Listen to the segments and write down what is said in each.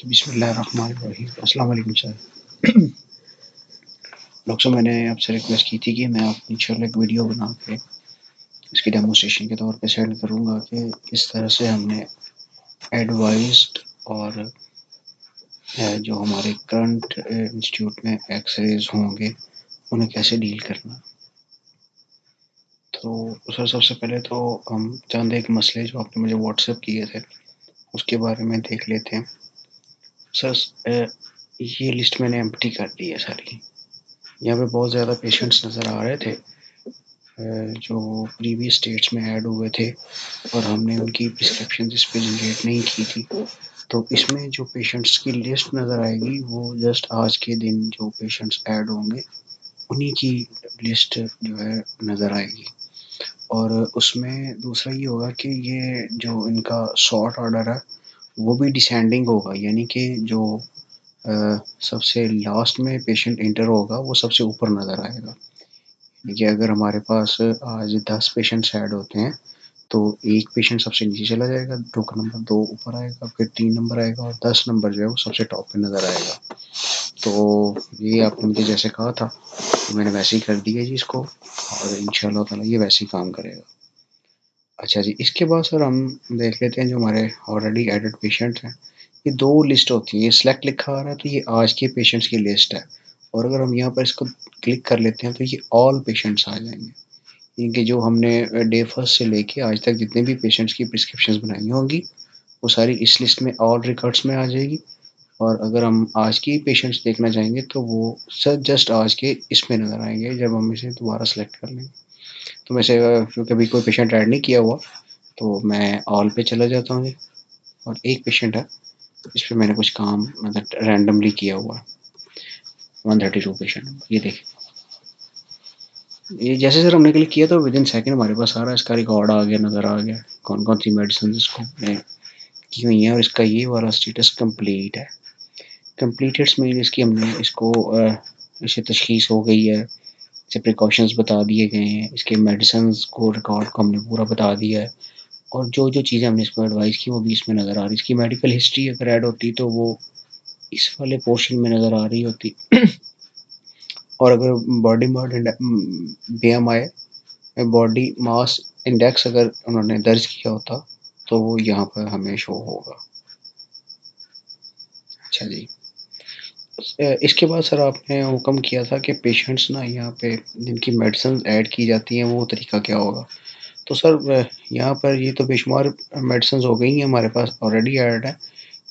बिस्मिल्लाहिर्रहमानिर्रहीम। अस्सलाम वालेकुम सर। डॉक्टर साहब, मैंने आपसे रिक्वेस्ट की थी कि मैं आपको इंशाल्लाह एक वीडियो बना के इसकी डेमोंस्ट्रेशन के तौर पे सेंड करूँगा कि किस तरह से हमने एडवाइज्ड और जो हमारे करंट इंस्टीट्यूट में एक्स-रेज़ होंगे, उन्हें कैसे डील करना। तो सर, सबसे पहले तो हम चंद एक मसले जो आपने मुझे व्हाट्सएप किए थे, उसके बारे में देख लेते हैं। सर, ये लिस्ट मैंने एम्प्टी कर दी है सारी। यहाँ पे बहुत ज़्यादा पेशेंट्स नज़र आ रहे थे जो प्रीवियस डेट्स में ऐड हुए थे और हमने उनकी प्रिस्क्रिप्शन इस पे जनरेट नहीं की थी। तो इसमें जो पेशेंट्स की लिस्ट नज़र आएगी वो जस्ट आज के दिन जो पेशेंट्स ऐड होंगे उन्हीं की लिस्ट जो है नज़र आएगी। और उसमें दूसरा ये होगा कि ये जो इनका सॉर्ट ऑर्डर है वो भी डिसेंडिंग होगा, यानी कि जो सबसे लास्ट में पेशेंट एंटर होगा वो सबसे ऊपर नज़र आएगा। देखिए, अगर हमारे पास आज 10 पेशेंट्स ऐड होते हैं तो एक पेशेंट सबसे नीचे चला जाएगा, 2 का नंबर 2 ऊपर आएगा, फिर 3 नंबर आएगा और 10 नंबर जो है वो सबसे टॉप पे नज़र आएगा। तो ये आपने मुझे जैसे कहा था तो मैंने वैसे ही कर दिया जी इसको, और इंशाल्लाह ताला ये वैसे ही काम करेगा। अच्छा जी, इसके बाद सर हम देख लेते हैं जो हमारे ऑलरेडी एडेड पेशेंट हैं। ये 2 लिस्ट होती है, ये सिलेक्ट लिखा आ रहा है तो ये आज के पेशेंट्स की लिस्ट है, और अगर हम यहाँ पर इसको क्लिक कर लेते हैं तो ये ऑल पेशेंट्स आ जाएँगे। इनके जो हमने डे फर्स्ट से लेके आज तक जितने भी पेशेंट्स की प्रिस्क्रिप्शंस बनाई होंगी, वो सारी इस लिस्ट में ऑल रिकॉर्ड्स में आ जाएगी। और अगर हम आज की पेशेंट्स देखना चाहेंगे तो वो सर जस्ट आज के इसमें नज़र आएँगे जब हम इसे दोबारा सेलेक्ट कर लेंगे। तो वैसे क्योंकि अभी कोई पेशेंट ऐड नहीं किया हुआ, तो मैं ऑल पे चला जाता हूँ जी, और एक पेशेंट है, इस पे मैंने कुछ काम मतलब रैंडमली किया हुआ है, 132 पेशेंट। ये देखिए, ये जैसे सर हमने क्लिक किया तो विदिन सेकंड हमारे पास सारा इसका रिकॉर्ड आ गया, नज़र आ गया कौन-कौन सी मेडिसिन इसको हमने की हुई हैं और इसका ये वाला स्टेटस कंप्लीट है। कंप्लीटेड मीन इसकी हमने इसको इसे तशख़ीस हो गई है, इसे प्रिकॉशंस बता दिए गए हैं, इसके मेडिसिन्स को रिकॉर्ड को हमने पूरा बता दिया है, और जो-जो चीज़ें हमने इसको एडवाइस की वो भी इसमें नज़र आ रही है। इसकी मेडिकल हिस्ट्री अगर ऐड होती तो वो इस वाले पोर्शन में नज़र आ रही होती। और अगर body BMI body mass index अगर उन्होंने दर्ज किया होता तो वो यहाँ पर हमें शो होगा। अच्छा जी, इसके बाद सर आपने हुक्म किया था कि पेशेंट्स ना यहाँ पे जिनकी मेडिसिन ऐड की जाती हैं वो तरीका क्या होगा। तो सर यहाँ पर ये तो बेशुमार मेडिसिन हो गई हैं हमारे पास ऑलरेडी ऐड है,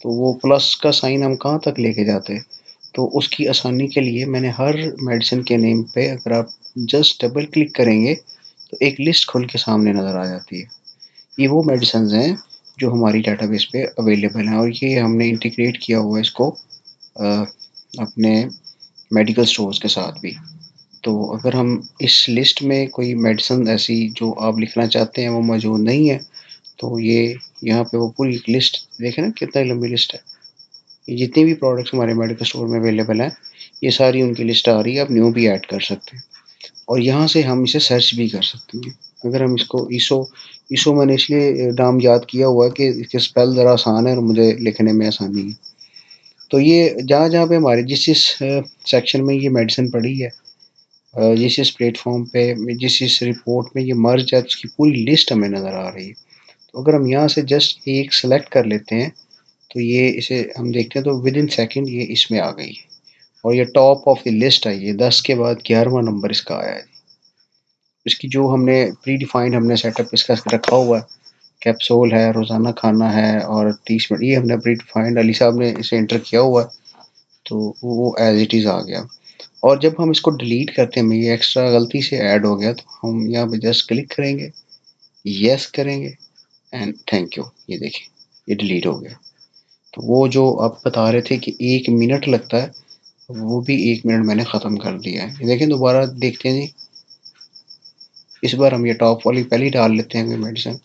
तो वो प्लस का साइन हम कहाँ तक लेके जाते। तो उसकी आसानी के लिए मैंने हर मेडिसिन के नेम पे अगर आप जस्ट डबल क्लिक करेंगे तो एक लिस्ट खुल के सामने नज़र आ जाती है। ये वो मेडिसिन्स हैं जो हमारी डेटाबेस पे अवेलेबल हैं, और ये हमने इंटीग्रेट किया हुआ है इसको अपने मेडिकल स्टोर्स के साथ भी। तो अगर हम इस लिस्ट में कोई मेडिसिन ऐसी जो आप लिखना चाहते हैं वो मौजूद नहीं है, तो ये यहाँ पे वो पूरी लिस्ट देखें ना कितनी लंबी लिस्ट है। ये जितने भी प्रोडक्ट्स हमारे मेडिकल स्टोर में अवेलेबल हैं, ये सारी उनकी लिस्ट आ रही है, आप न्यू भी ऐड कर सकते हैं। और यहाँ से हम इसे सर्च भी कर सकते हैं। अगर हम इसको ईसो ईसो मैंने इसलिए नाम याद किया हुआ है कि इसके स्पेल ज़रा आसान है और मुझे लिखने में आसानी है। तो ये जहाँ-जहाँ पे हमारे जिस सेक्शन में ये मेडिसिन पड़ी है, जिस प्लेटफ़ॉर्म पे जिस रिपोर्ट में ये मर्ज है, तो उसकी पूरी लिस्ट हमें नज़र आ रही है। तो अगर हम यहाँ से जस्ट एक सेलेक्ट कर लेते हैं, तो ये इसे हम देखते हैं तो विदिन सेकंड ये इसमें आ गई है, और ये टॉप ऑफ द लिस्ट है, ये 10 के बाद 11वां नंबर इसका आया है। इसकी जो हमने प्री डिफाइंड हमने सेटअप इसका रखा हुआ है, कैप्सूल है, रोज़ाना खाना है और 30 मिनट, ये हमने प्री डिफाइंड अली साहब ने इसे एंटर किया हुआ है, तो वो एज़ इट इज़ आ गया। और जब हम इसको डिलीट करते हैं, ये एक्स्ट्रा गलती से ऐड हो गया, तो हम यहाँ पे जस्ट क्लिक करेंगे, येस करेंगे एंड थैंक यू। ये देखिए, ये डिलीट हो गया। तो वो जो आप बता रहे थे कि 1 मिनट लगता है, वो भी 1 मिनट मैंने ख़त्म कर दिया है। ये देखें, दोबारा देखते हैं जी। इस बार हम ये टॉप वाली पहले ही डाल लेते हैं कोई मेडिसिन,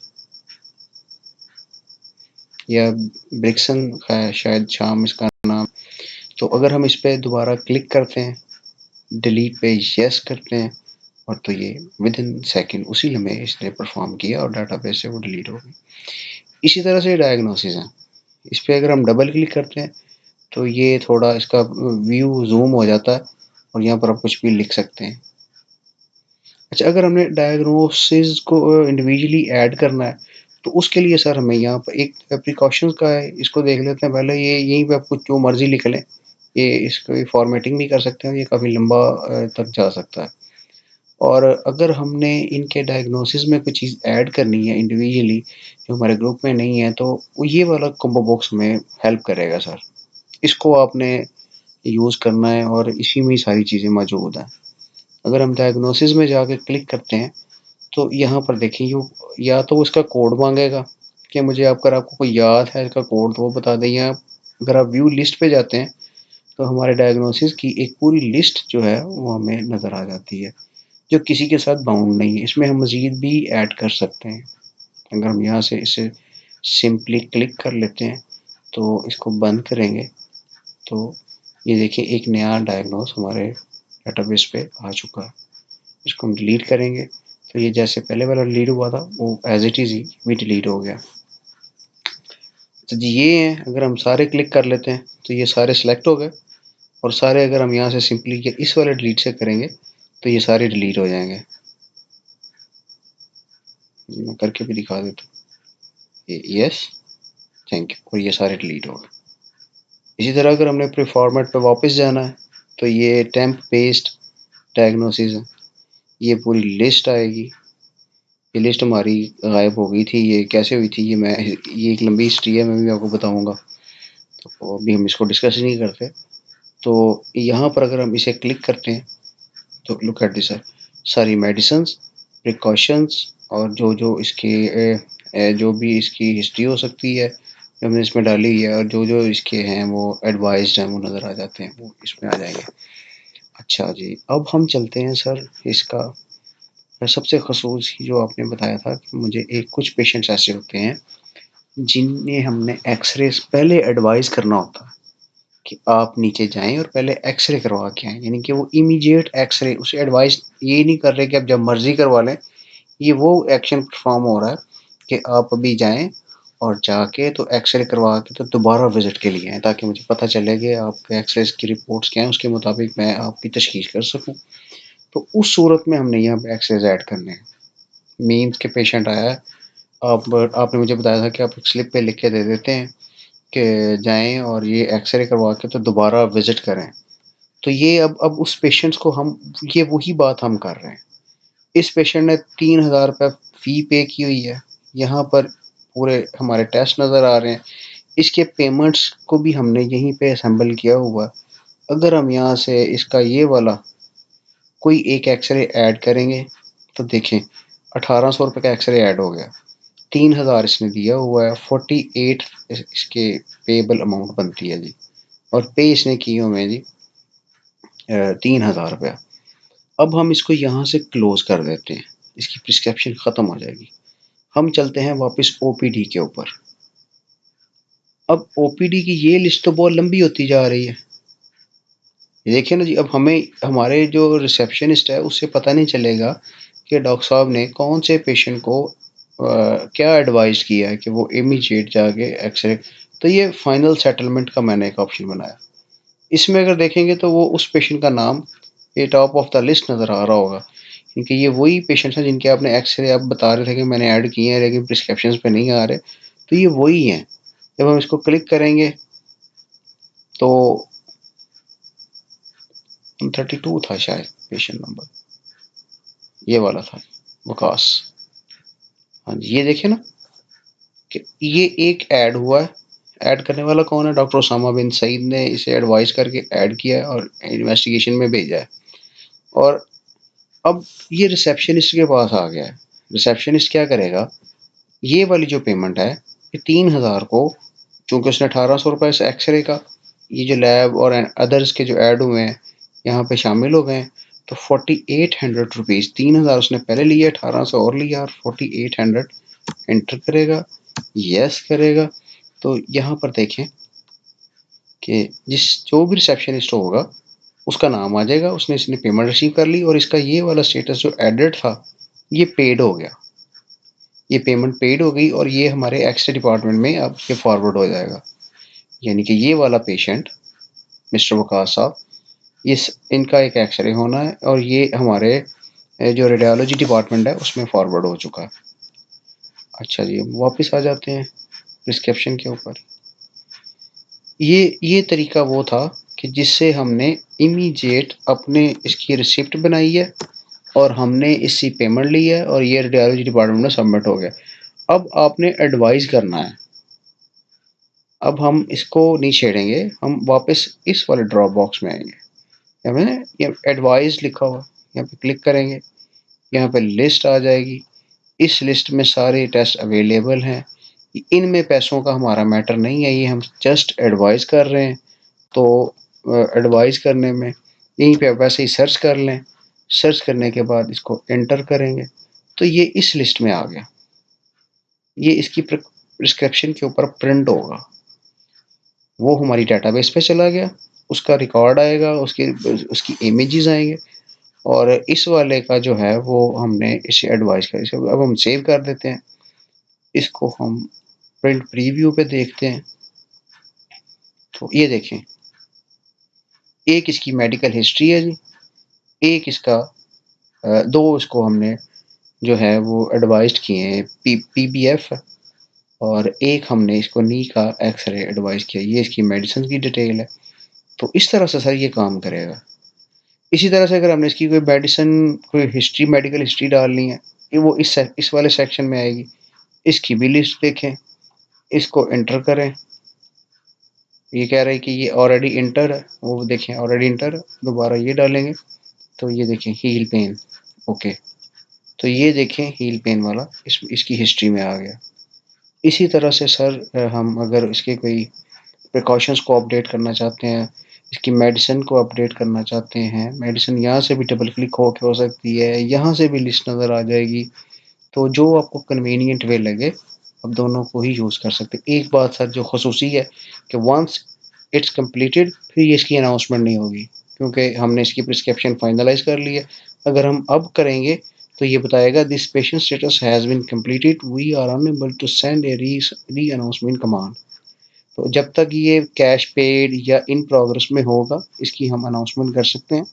या ब्रिक्सन है शायद शाम इसका नाम। तो अगर हम इस पे दोबारा क्लिक करते हैं, डिलीट पे यस करते हैं, और तो ये विदिन सेकंड उसी लम्हे इसने परफॉर्म किया और डाटाबेस से वो डिलीट हो गई। इसी तरह से डायग्नोसिस है। इस पे अगर हम डबल क्लिक करते हैं तो ये थोड़ा इसका व्यू ज़ूम हो जाता है और यहाँ पर आप कुछ भी लिख सकते हैं। अच्छा, अगर हमने डायग्नोसिस को इंडिविजुअली ऐड करना है, तो उसके लिए सर हमें यहाँ पर एक प्रिकॉशंस का है, इसको देख लेते हैं पहले। ये यहीं पे आप कुछ जो मर्ज़ी लिख लें, ये इसको फॉर्मेटिंग भी कर सकते हैं, ये काफ़ी लंबा तक जा सकता है। और अगर हमने इनके डायग्नोसिस में कोई चीज़ ऐड करनी है इंडिविजुअली, जो हमारे ग्रुप में नहीं है, तो वो ये वाला कॉम्बो बॉक्स हमें हेल्प करेगा सर। इसको आपने यूज़ करना है और इसी में ही सारी चीज़ें मौजूद हैं। अगर हम डायग्नोसिस में जाके क्लिक करते हैं, तो यहाँ पर देखें, यो या तो वो इसका कोड मांगेगा कि मुझे अगर आपको कोई याद है इसका कोड तो वो बता दें, या अगर आप व्यू लिस्ट पे जाते हैं तो हमारे डायग्नोसिस की एक पूरी लिस्ट जो है वो हमें नज़र आ जाती है, जो किसी के साथ बाउंड नहीं है। इसमें हम मज़ीद भी ऐड कर सकते हैं। अगर हम यहाँ से इसे सिंपली क्लिक कर लेते हैं, तो इसको बंद करेंगे, तो ये देखिए एक नया डायग्नोस हमारे डेटाबेस पे आ चुका है। इसको हम डिलीट करेंगे, तो ये जैसे पहले वाला डिलीट हुआ था वो एज इट इज़ ही भी डिलीट हो गया। तो जी ये हैं, अगर हम सारे क्लिक कर लेते हैं तो ये सारे सिलेक्ट हो गए, और सारे अगर हम यहाँ से सिंपली ये इस वाले डिलीट से करेंगे तो ये सारे डिलीट हो जाएंगे। मैं करके भी दिखा देता हूँ, यस, थैंक यू, और ये सारे डिलीट हो गए। इसी तरह अगर हमने अपने फॉर्मेट पे वापस जाना है, तो ये टेम्प बेस्ड डायग्नोसिस है, ये पूरी लिस्ट आएगी। ये लिस्ट हमारी गायब हो गई थी, ये कैसे हुई थी, ये एक लंबी हिस्ट्री है, मैं भी आपको बताऊंगा, तो अभी हम इसको डिस्कस नहीं करते। तो यहाँ पर अगर हम इसे क्लिक करते हैं, तो लुक एट दिस, सारी मेडिसिन्स, प्रिकॉशंस, और जो जो इसके जो भी इसकी हिस्ट्री हो सकती है जो हमने इसमें डाली हुई है, और जो जो इसके हैं वो एडवाइज्ड हैं, वो नज़र आ जाते हैं, वो इसमें आ जाएंगे। अच्छा जी, अब हम चलते हैं सर इसका सबसे खसूस जो आपने बताया था कि मुझे एक कुछ पेशेंट्स ऐसे होते हैं जिन्हें हमने एक्सरे पहले एडवाइस करना होता है कि आप नीचे जाएं और पहले एक्सरे करवा के आएं, यानी कि वो इमीडिएट एक्सरे, उसे एडवाइस ये नहीं कर रहे कि आप जब मर्जी करवा लें। ये वो एक्शन परफॉर्म हो रहा है कि आप अभी जाएं और जाके तो एक्सरे करवा के तो दोबारा विजिट के लिए आए, ताकि मुझे पता चले कि आपके एक्सरे की रिपोर्ट्स क्या हैं, उसके मुताबिक मैं आपकी तशखीस कर सकूं। तो उस सूरत में हमने यहाँ पे एक्सरे ऐड करने हैं। मीन्स के पेशेंट आया है, आपने मुझे बताया था कि आप एक स्लिप पे लिख के दे देते हैं कि जाएं और ये एक्सरे करवा के तो दोबारा विजिट करें। तो ये अब उस पेशेंट्स को हम, ये वही बात हम कर रहे हैं। इस पेशेंट ने 3000 रुपये फ़ी पे की हुई है, यहाँ पर पूरे हमारे टेस्ट नज़र आ रहे हैं, इसके पेमेंट्स को भी हमने यहीं पे असेंबल किया हुआ है। अगर हम यहाँ से इसका ये वाला कोई एक एक्सरे ऐड करेंगे, तो देखें 1800 रुपये का एक्सरे ऐड हो गया, 3000 इसने दिया हुआ है, 48 इसके पेबल अमाउंट बनती है जी, और पे इसने की हमें जी 3000 रुपया। अब हम इसको यहाँ से क्लोज कर देते हैं, इसकी प्रिस्क्रिप्शन ख़त्म हो जाएगी। हम चलते हैं वापस ओपीडी के ऊपर। अब ओपीडी की ये लिस्ट तो बहुत लंबी होती जा रही है, ये देखिए ना जी। अब हमें हमारे जो रिसेप्शनिस्ट है उससे पता नहीं चलेगा कि डॉक्टर साहब ने कौन से पेशेंट को क्या एडवाइस किया है कि वो इमीडिएट जाके एक्सरे। तो ये फाइनल सेटलमेंट का मैंने एक ऑप्शन बनाया, इसमें अगर देखेंगे तो वो उस पेशेंट का नाम ये टॉप ऑफ द लिस्ट नज़र आ रहा होगा, क्योंकि ये वही पेशेंट्स हैं जिनके आपने एक्सरे आप बता रहे थे कि मैंने ऐड किए हैं लेकिन प्रिस्क्रिप्शन पे नहीं आ रहे, तो ये वही हैं। जब हम इसको क्लिक करेंगे तो 32 था शायद पेशेंट नंबर, ये वाला था वकास। हाँ जी, ये देखिए ना कि ये एक ऐड हुआ है। ऐड करने वाला कौन है? डॉक्टर उसामा बिन सईद ने इसे एडवाइस करके ऐड किया है और इन्वेस्टिगेशन में भेजा है। और अब ये रिसेप्शनिस्ट के पास आ गया है। रिसेप्शनिस्ट क्या करेगा, ये वाली जो पेमेंट है ये 3000 को, चूंकि उसने 1800 रुपये इस एक्सरे का, ये जो लैब और अदर्स के जो ऐड हुए हैं यहाँ पे शामिल हो गए हैं, तो 4800 रुपीज़, 3000 उसने पहले लिया, 1800 और लिया, और 4800 एंटर करेगा, यस करेगा। तो यहाँ पर देखें कि जिस जो भी रिसेप्शनिस्ट होगा उसका नाम आ जाएगा, उसने इसने पेमेंट रिसीव कर ली, और इसका ये वाला स्टेटस जो एडेड था ये पेड हो गया, ये पेमेंट पेड हो गई, और ये हमारे एक्सरे डिपार्टमेंट में अब ये फॉरवर्ड हो जाएगा। यानी कि ये वाला पेशेंट मिस्टर वकास साहब, इनका एक एक्सरे होना है और ये हमारे जो रेडियोलॉजी डिपार्टमेंट है उसमें फॉरवर्ड हो चुका है। अच्छा जी, अब वापस आ जाते हैं प्रिस्क्रिप्शन के ऊपर। ये तरीका वो था कि जिससे हमने इमीडिएट अपने इसकी रिसिप्ट बनाई है और हमने इसकी पेमेंट ली है और ये रेडियोलॉजी डिपार्टमेंट में सबमिट हो गया। अब आपने एडवाइस करना है। अब हम इसको नहीं छेड़ेंगे, हम वापस इस वाले ड्रॉप बॉक्स में आएंगे। हमें ये एडवाइस लिखा हुआ, यहाँ पे क्लिक करेंगे, यहाँ पे लिस्ट आ जाएगी। इस लिस्ट में सारे टेस्ट अवेलेबल हैं। इनमें पैसों का हमारा मैटर नहीं है, ये हम जस्ट एडवाइस कर रहे हैं। तो एडवाइस करने में यहीं पे वैसे ही सर्च कर लें। सर्च करने के बाद इसको एंटर करेंगे तो ये इस लिस्ट में आ गया। ये इसकी प्रिस्क्रिप्शन के ऊपर प्रिंट होगा, वो हमारी डेटाबेस पे चला गया, उसका रिकॉर्ड आएगा, उसकी उसकी इमेजेस आएंगे और इस वाले का जो है वो हमने इसे एडवाइस कर, इसे अब हम सेव कर देते हैं। इसको हम प्रिंट प्रीव्यू पे देखते हैं तो ये देखें, एक इसकी मेडिकल हिस्ट्री है जी, एक इसका दो इसको हमने जो है वो एडवाइस्ड किए हैं पीबीएफ और एक हमने इसको नी का एक्सरे एडवाइस किया। ये इसकी मेडिसिन की डिटेल है। तो इस तरह से सर ये काम करेगा। इसी तरह से अगर हमने इसकी कोई मेडिसिन, कोई हिस्ट्री, मेडिकल हिस्ट्री डालनी है, ये वो इस वाले सेक्शन में आएगी। इसकी भी लिस्ट देखें, इसको एंटर करें। ये कह रहा है कि ये ऑलरेडी इंटर है, वो देखें ऑलरेडी इंटर है। दोबारा ये डालेंगे तो ये देखें हील पेन, ओके। तो ये देखें हील पेन वाला इसकी हिस्ट्री में आ गया। इसी तरह से सर हम अगर इसके कोई प्रिकॉशंस को अपडेट करना चाहते हैं, इसकी मेडिसिन को अपडेट करना चाहते हैं, मेडिसिन यहाँ से भी डबल क्लिक होके हो सकती है, यहाँ से भी लिस्ट नज़र आ जाएगी। तो जो आपको कन्वीनियंट वे लगे आप दोनों को ही यूज़ कर सकते हैं। एक बात सर जो खसूसी है कि वंस इट्स कंप्लीटेड फिर ये इसकी अनाउंसमेंट नहीं होगी, क्योंकि हमने इसकी प्रिस्क्रिप्शन फाइनलाइज कर ली है। अगर हम अब करेंगे तो ये बताएगा this patient status has been completed, we are unable to send a reannouncement command. तो जब तक ये कैश पेड या इन प्रोग्रेस में होगा इसकी हम अनाउंसमेंट कर सकते हैं,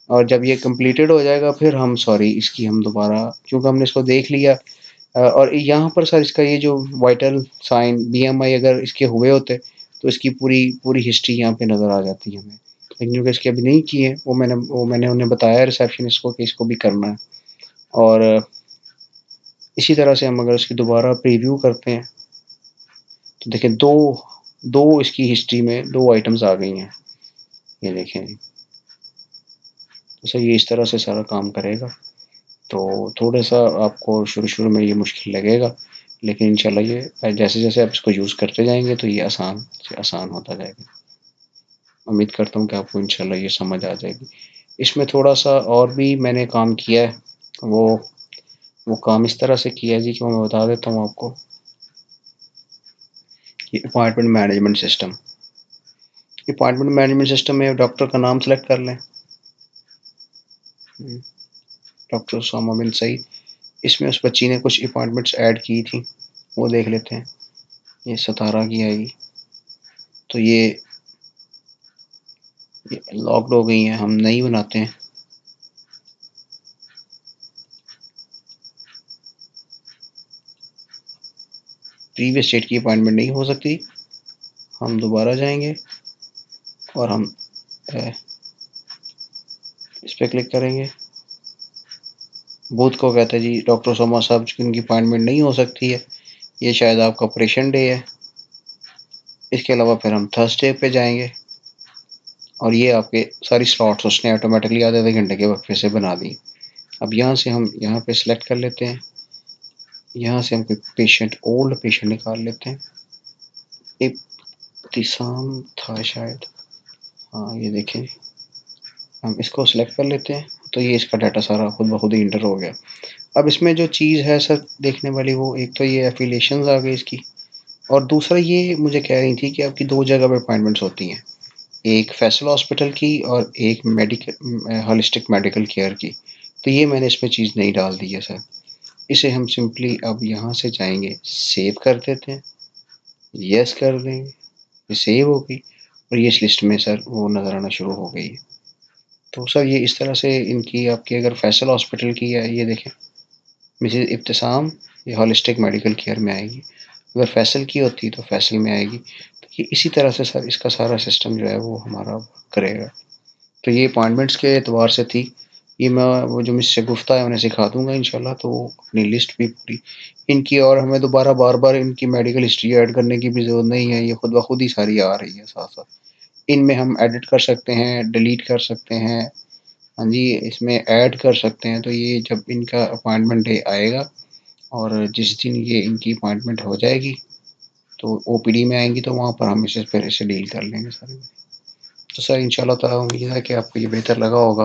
और जब ये कंप्लीटेड हो जाएगा फिर हम सॉरी इसकी हम दोबारा, क्योंकि हमने इसको देख लिया। और यहाँ पर सर इसका ये जो वाइटल साइन बीएमआई अगर इसके हुए होते तो इसकी पूरी पूरी हिस्ट्री यहाँ पे नज़र आ जाती है हमें, लेकिन क्योंकि इसके अभी नहीं किए वो मैंने उन्हें बताया रिसेप्शनिस्ट को कि इसको भी करना है। और इसी तरह से हम अगर इसकी दोबारा प्रीव्यू करते हैं तो देखें दो दो इसकी हिस्ट्री में दो आइटम्स आ गई हैं, ये देखें। तो सर ये इस तरह से सारा काम करेगा। तो थोड़ा सा आपको शुरू शुरू में ये मुश्किल लगेगा, लेकिन इंशाल्लाह ये जैसे जैसे आप इसको यूज़ करते जाएंगे तो ये आसान से आसान होता जाएगा। उम्मीद करता हूँ कि आपको इंशाल्लाह ये समझ आ जाएगी। इसमें थोड़ा सा और भी मैंने काम किया है, वो काम इस तरह से किया है जी कि मैं बता देता हूँ आपको। ये appointment management system, appointment management system में डॉक्टर का नाम सेलेक्ट कर लें, डॉक्टर उसामा बिन सईद। इसमें उस बच्ची ने कुछ अपॉइंटमेंट्स ऐड की थी, वो देख लेते हैं। ये 17 की आएगी, तो ये लॉक्ड हो गई हैं, हम नहीं बनाते हैं। प्रीवियस डेट की अपॉइंटमेंट नहीं हो सकती। हम दोबारा जाएंगे और हम इस पर क्लिक करेंगे। बूथ को कहते हैं जी डॉक्टर सोमा साहब की उनकी अपॉइंटमेंट नहीं हो सकती है, ये शायद आपका ऑपरेशन डे है। इसके अलावा फिर हम थर्सडे पे जाएंगे और ये आपके सारी स्लॉट्स उसने ऑटोमेटिकली आधे आधे घंटे के वक्फे से बना दी। अब यहाँ से हम यहाँ पे सिलेक्ट कर लेते हैं, यहाँ से हम कोई पेशेंट, ओल्ड पेशेंट निकाल लेते हैं। इब्तिसाम था शायद, हाँ ये देखें, हम इसको सिलेक्ट कर लेते हैं तो ये इसका डाटा सारा खुद ब खुद ही इंटर हो गया। अब इसमें जो चीज़ है सर देखने वाली, वो एक तो ये एफिलिएशंस आ गई इसकी, और दूसरा ये मुझे कह रही थी कि आपकी दो जगह पे अपॉइंटमेंट्स होती हैं, एक फैसल हॉस्पिटल की और एक मेडिकल होलिस्टिक मेडिकल केयर की। तो ये मैंने इसमें चीज़ नहीं डाल दी है सर। इसे हम सिंपली अब यहाँ से जाएंगे, सेव कर देते हैं, यस कर देंगे, ये सेव हो गई। और ये इस लिस्ट में सर वो नज़र आना शुरू हो गई है। तो सर ये इस तरह से इनकी आपकी अगर फैसल हॉस्पिटल की है, ये देखें मिसेज़ इब्तिसाम, ये होलिस्टिक मेडिकल केयर में आएगी। अगर फैसल की होती तो फैसल में आएगी। तो ये इसी तरह से सर इसका सारा सिस्टम जो है वो हमारा करेगा। तो ये अपॉइंटमेंट्स के एतबार से थी। ये मैं वो जो मुझसे गुफ्ता है उन्हें सिखा दूँगा इंशाल्लाह, तो अपनी लिस्ट भी पूरी इनकी, और हमें दोबारा बार-बार इनकी मेडिकल हिस्ट्री ऐड करने की भी ज़रूरत नहीं है, ये खुद ब खुद ही सारी आ रही है साथ-साथ। इनमें हम एडिट कर सकते हैं, डिलीट कर सकते हैं, हाँ जी, इसमें ऐड कर सकते हैं। तो ये जब इनका अपॉइंटमेंट डे आएगा और जिस दिन ये इनकी अपॉइंटमेंट हो जाएगी, तो ओपीडी में आएँगी, तो वहाँ पर हम इसे फिर इसे डील कर लेंगे सारी। तो सर इंशाल्लाह ताला उम्मीद है कि आपको ये बेहतर लगा होगा।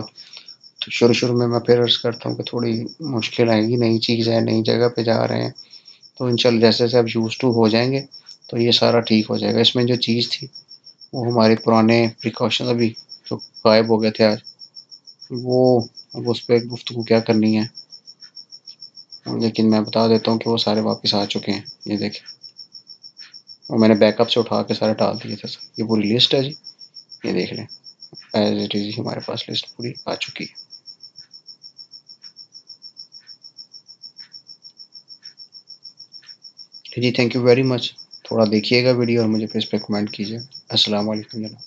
तो शुरू-शुरू में मैं फिर अर्ज़ करता हूँ कि थोड़ी मुश्किल आएगी, नई चीज़ है, नई जगह पे जा रहे हैं, तो इंशाल्लाह जैसे-जैसे आप यूज़्ड टू हो जाएँगे, तो ये सारा ठीक हो जाएगा। इसमें जो चीज़ थी, वो हमारे पुराने प्रिकॉशन अभी जो गायब हो गए थे आज, वो अब उस पे गुफ्तगू क्या करनी है, लेकिन मैं बता देता हूँ कि वो सारे वापस आ चुके हैं। ये देखें, वो मैंने बैकअप से उठा के सारे डाल दिए थे सर। ये पूरी लिस्ट है जी, ये देख लें। एज़ इट इज़ हमारे पास लिस्ट पूरी आ चुकी है। जी, थैंक यू वेरी मच। थोड़ा देखिएगा वीडियो और मुझे फिर इस पे कमेंट कीजिए। अस्सलाम वालेकुम जनाब।